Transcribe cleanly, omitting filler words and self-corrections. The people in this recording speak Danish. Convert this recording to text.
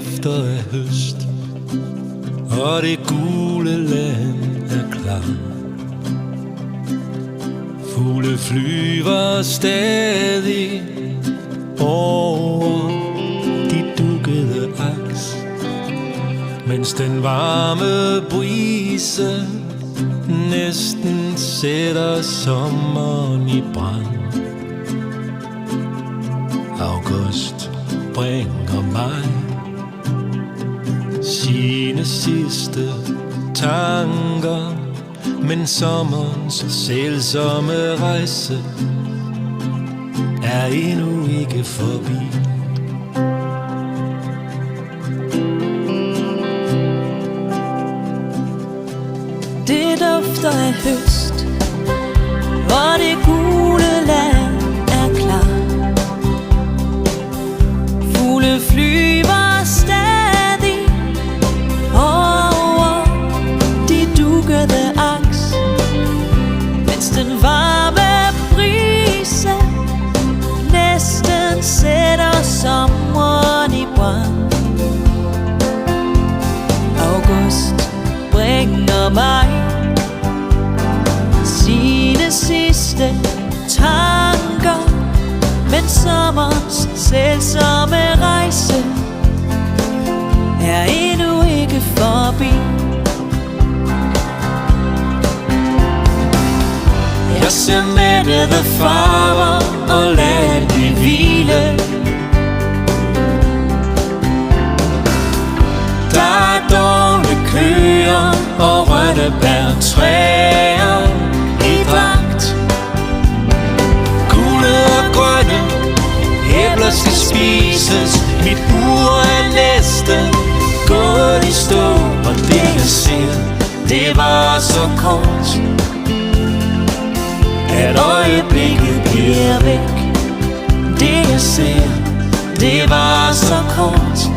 dufter af høst, og det gule land er klar. Fugle flyver stadig over de dukkede aks, mens den varme brise næsten sætter sommeren i brand. August bringer mig sine sidste tanker, men sommerens sælsomme rejse er endnu ikke forbi. Det dufter af høst, og det gule land er klar. Fugle flyver stadig over de dukkede aks, mens den varme brise næsten sætter sommeren i brand. August bringer mig sine sidste tanker, men sommerens sælsomme rejse er endnu ikke forbi. Jeg ser mættede farver og lader det hvile. Der er dårlige køer og rønne bærtræer i dragt. Gule og grønne æbler skal spises. Mit ur er næsten gået i stå, og det jeg ser, det var så kort, at øjeblikket bliver væk. Det jeg ser, det var så kort,